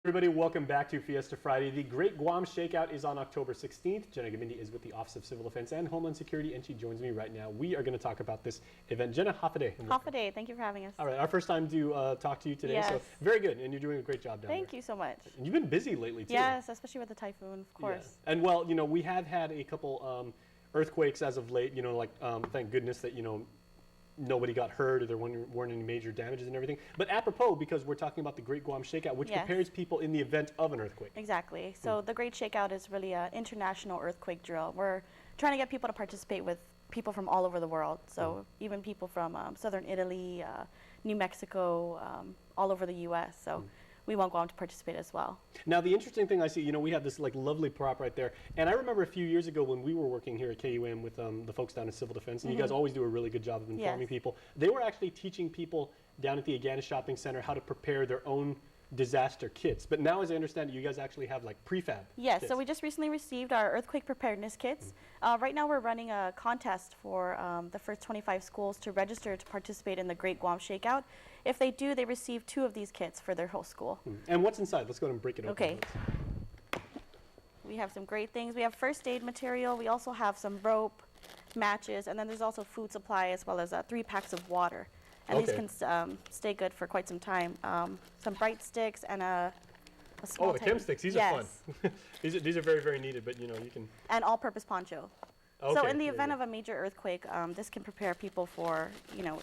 Everybody, welcome back to Fiesta Friday. The Great Guam Shakeout is on October 16th. Jenna Gavindi is with the Office of Civil Defense and Homeland Security, and she joins me right now. We are going to talk about this event. Jenna, hafaday. Hafaday, thank you for having us. All right, our first time to talk to you today, yes. So very good, and you're doing a great job down there. Thank you so much. And you've been busy lately, too. Yes, especially with the typhoon, of course. Yeah. And well, we have had a couple earthquakes as of late, thank goodness that, nobody got hurt or there weren't any major damages and everything. But apropos, because we're talking about the Great Guam Shakeout, which prepares people in the event of an earthquake. Exactly. So the Great Shakeout is really an international earthquake drill. We're trying to get people to participate with people from all over the world. So even people from southern Italy, New Mexico, all over the U.S. So we want Guam to participate as well. Now, the interesting thing I see, we have this lovely prop right there. And I remember a few years ago when we were working here at KUM with the folks down in Civil Defense, and you guys always do a really good job of informing people. They were actually teaching people down at the Agana Shopping Center how to prepare their own disaster kits. But now, as I understand it, you guys actually have prefab Yes, kits. So we just recently received our earthquake preparedness kits. Right now we're running a contest for the first 25 schools to register to participate in the Great Guam Shakeout. If they do, they receive 2 of these kits for their whole school. And what's inside? Let's go ahead and break it open. Okay. We have some great things. We have first aid material. We also have some rope, matches, and then there's also food supply as well as 3 packs of water. And these can stay good for quite some time. Some bright sticks and a small the chem sticks. These are fun. these are very, very needed, but you can. And all-purpose poncho. Okay. So in the event of a major earthquake, this can prepare people for,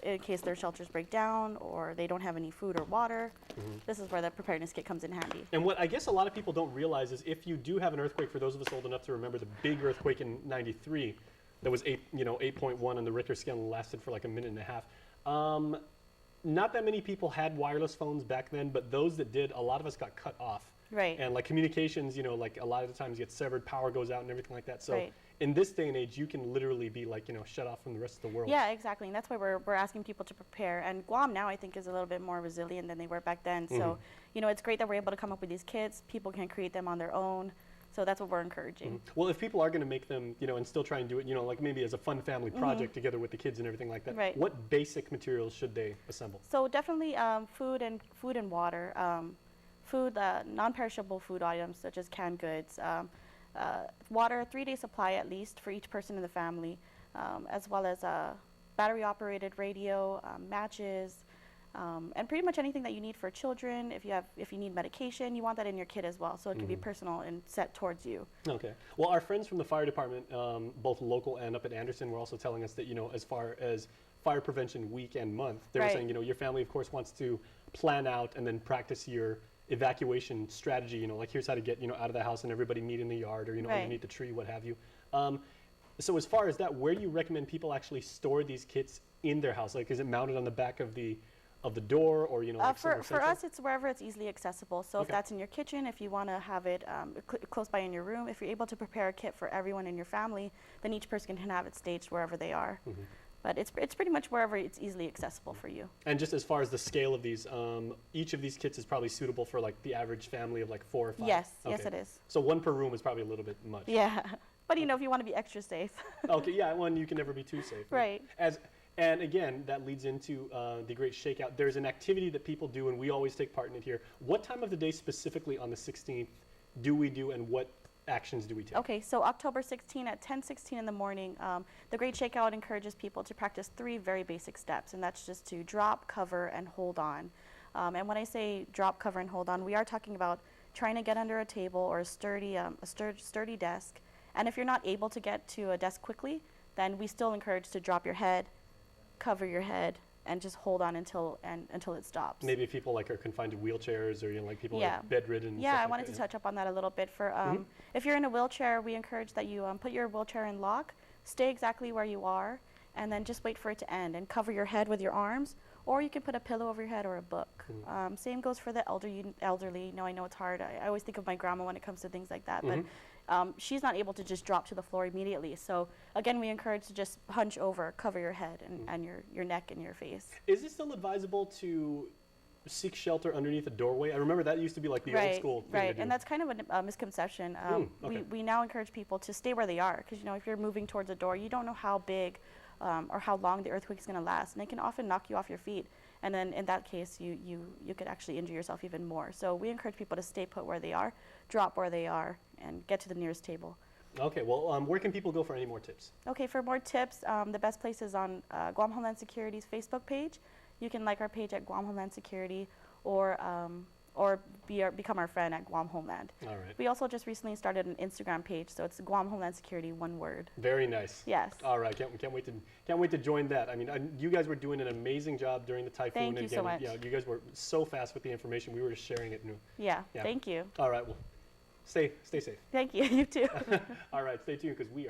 in case their shelters break down or they don't have any food or water. This is where the preparedness kit comes in handy. And what I guess a lot of people don't realize is if you do have an earthquake, for those of us old enough to remember the big earthquake in '93, that was 8.1 on the Richter scale and lasted for a minute and a half. Not that many people had wireless phones back then, but those that did, a lot of us got cut off. Right. And communications, a lot of the times get severed, power goes out and everything like that. So in this day and age, you can literally be shut off from the rest of the world. Yeah, exactly. And that's why we're asking people to prepare. And Guam now, I think, is a little bit more resilient than they were back then. So, it's great that we're able to come up with these kits. People can create them on their own. So that's what we're encouraging. Well, if people are going to make them, and still try and do it, maybe as a fun family project together with the kids and everything like that, what basic materials should they assemble? So definitely food and water. Non-perishable food items such as canned goods. Water, 3-day supply at least for each person in the family, as well as a battery-operated radio, matches, and pretty much anything that you need for children. If you need medication, you want that in your kit as well, so it can be personal and set towards you. Okay. Well, our friends from the fire department, both local and up at Anderson, were also telling us that as far as Fire Prevention Week and Month, they were saying your family of course wants to plan out and then practice your evacuation strategy. Here's how to get out of the house and everybody meet in the yard or underneath the tree, what have you. So as far as that, where do you recommend people actually store these kits in their house? Is it mounted on the back of the door, or for us, it's wherever it's easily accessible. So if that's in your kitchen, if you want to have it close by in your room, if you're able to prepare a kit for everyone in your family, then each person can have it staged wherever they are. But it's pretty much wherever it's easily accessible for you. And just as far as the scale of these, each of these kits is probably suitable for the average family of 4 or 5. Yes, yes it is. So 1 per room is probably a little bit much. Yeah, but if you want to be extra safe. Okay, yeah, you can never be too safe. Right. And again, that leads into the Great Shakeout. There's an activity that people do, and we always take part in it here. What time of the day specifically on the 16th do we do, and what actions do we take? Okay, so October 16 at 10:16 in the morning, the Great Shakeout encourages people to practice 3 very basic steps, and that's just to drop, cover, and hold on. And when I say drop, cover, and hold on, we are talking about trying to get under a table or a sturdy desk. And if you're not able to get to a desk quickly, then we still encourage to drop your head, cover your head, and just hold on until it stops. Maybe if people are confined to wheelchairs, or people are bedridden. Yeah, I wanted to touch up on that a little bit. For if you're in a wheelchair, we encourage that you put your wheelchair in lock, stay exactly where you are, and then just wait for it to end and cover your head with your arms, or you can put a pillow over your head or a book. Same goes for the elderly. I know it's hard. I always think of my grandma when it comes to things like that, but she's not able to just drop to the floor immediately. So again, we encourage to just hunch over, cover your head and your neck and your face. Is it still advisable to seek shelter underneath a doorway? I remember that used to be the old school thing. Right, and that's kind of a misconception. We now encourage people to stay where they are, because if you're moving towards a door, you don't know how big or how long the earthquake is going to last, and it can often knock you off your feet. And then in that case, you could actually injure yourself even more. So we encourage people to stay put where they are, drop where they are, and get to the nearest table. Okay, well, where can people go for any more tips? Okay, for more tips, the best place is on Guam Homeland Security's Facebook page. You can like our page at Guam Homeland Security, or become our friend at Guam Homeland. All right. We also just recently started an Instagram page, so it's Guam Homeland Security, one word. Very nice. Yes. All right, can't wait to join that. I mean, you guys were doing an amazing job during the typhoon. Thank you so much. Yeah, you guys were so fast with the information. We were just sharing it. Yeah. Thank you. All right, well, stay safe. Thank you. You too. All right, stay tuned because we are